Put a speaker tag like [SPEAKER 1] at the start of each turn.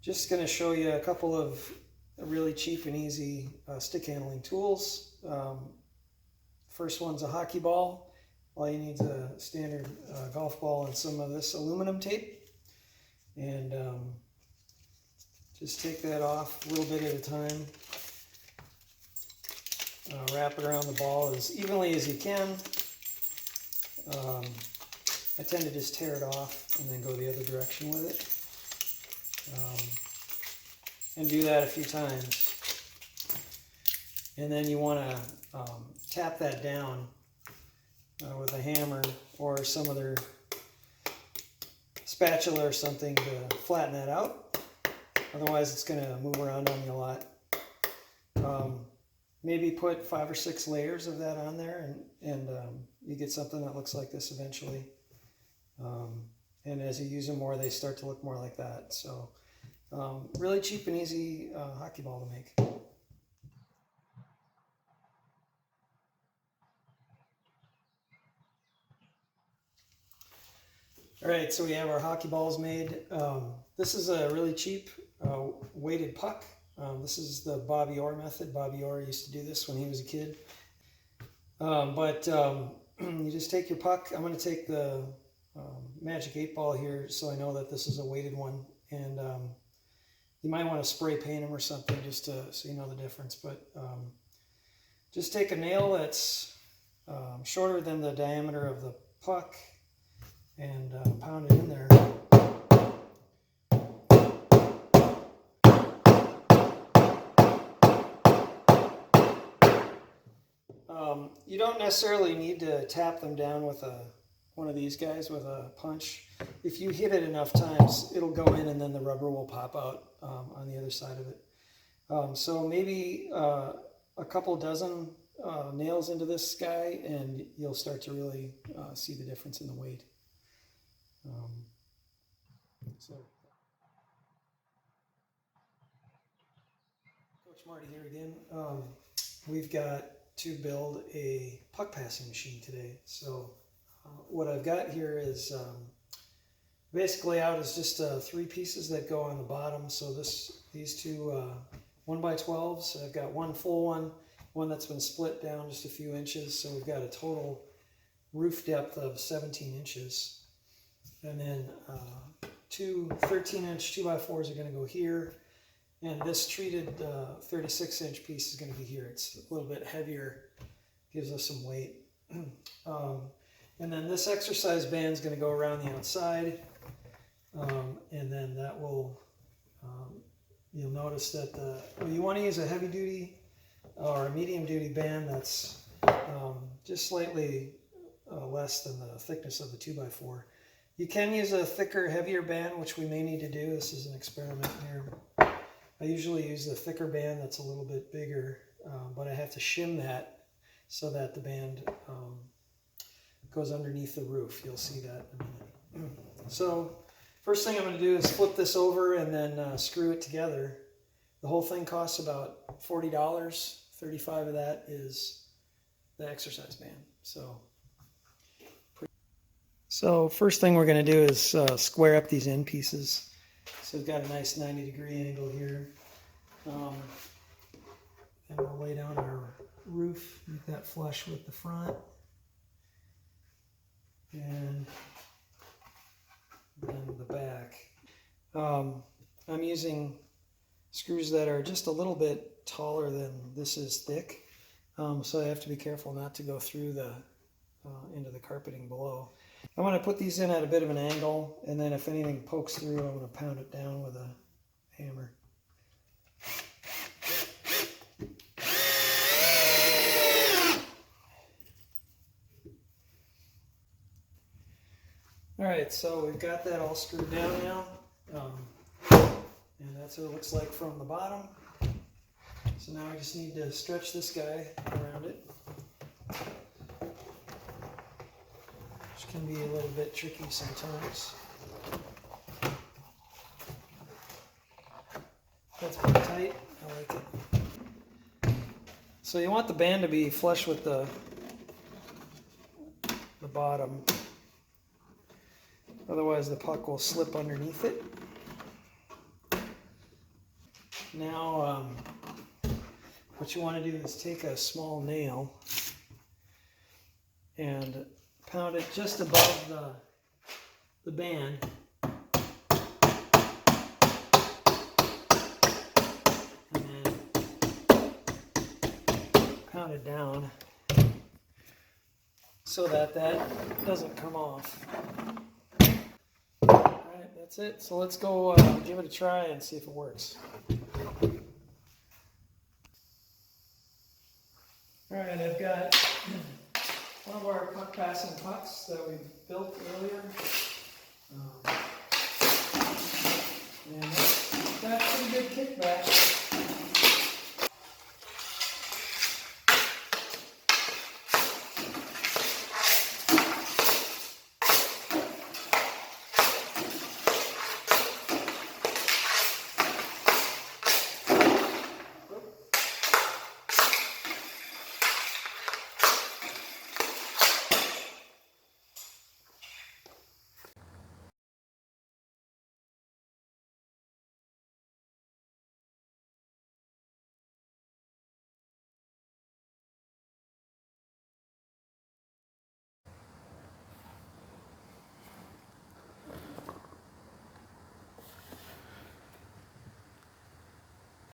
[SPEAKER 1] Just going to show you a couple of really cheap and easy stick handling tools. First one's a hockey ball. All you need is a standard golf ball and some of this aluminum tape. And just take that off a little bit at a time. Wrap it around the ball as evenly as you can. I tend to just tear it off and then go the other direction with it. And do that a few times. And then you want to tap that down with a hammer or some other spatula or something to flatten that out. Otherwise it's going to move around on you a lot. Maybe put 5 or 6 layers of that on there and you get something that looks like this eventually. And as you use them more, they start to look more like that. So really cheap and easy hockey ball to make. All right, so we have our hockey balls made. This is a really cheap weighted puck. This is the Bobby Orr method. Bobby Orr used to do this when he was a kid. You just take your puck. I'm going to take the Magic 8 ball here so I know that this is a weighted one. And you might want to spray paint them or something just so you know the difference. But just take a nail that's shorter than the diameter of the puck and pound it in there. You don't necessarily need to tap them down with one of these guys with a punch. If you hit it enough times, it'll go in and then the rubber will pop out on the other side of it. So maybe a couple dozen nails into this guy and you'll start to really see the difference in the weight. Coach Marty here again. We've got to build a puck passing machine today. So what I've got here is basically out is just 3 pieces that go on the bottom. So these two 1x12s. I've got one full one that's been split down just a few inches. So we've got a total roof depth of 17 inches. And then 2 13-inch 2x4s are going to go here. And this treated 36-inch piece is going to be here. It's a little bit heavier, gives us some weight. And then this exercise band is going to go around the outside. And then that will, you'll notice that you want to use a heavy duty or a medium duty band that's just slightly less than the thickness of the 2x4. You can use a thicker, heavier band, which we may need to do. This is an experiment here. I usually use the thicker band that's a little bit bigger, but I have to shim that so that the band goes underneath the roof. You'll see that in a minute. So first thing I'm going to do is flip this over and then screw it together. The whole thing costs about $40. $35 of that is the exercise band. So first thing we're going to do is square up these end pieces. So we've got a nice 90-degree angle here. And we'll lay down our roof, make that flush with the front. And then the back. I'm using screws that are just a little bit taller than this is thick. So I have to be careful not to go through into the carpeting below. I want to put these in at a bit of an angle, and then if anything pokes through, I'm going to pound it down with a hammer. Alright, so we've got that all screwed down now, and that's what it looks like from the bottom. So now I just need to stretch this guy around it. Can be a little bit tricky sometimes. That's pretty tight. I like it. So you want the band to be flush with the bottom. Otherwise the puck will slip underneath it. Now, what you want to do is take a small nail and pound it just above the band. And then pound it down so that doesn't come off. Alright, that's it. So let's go give it a try and see if it works. Alright, I've got one of our puck passing pucks that we built earlier. And it's got pretty good kickback.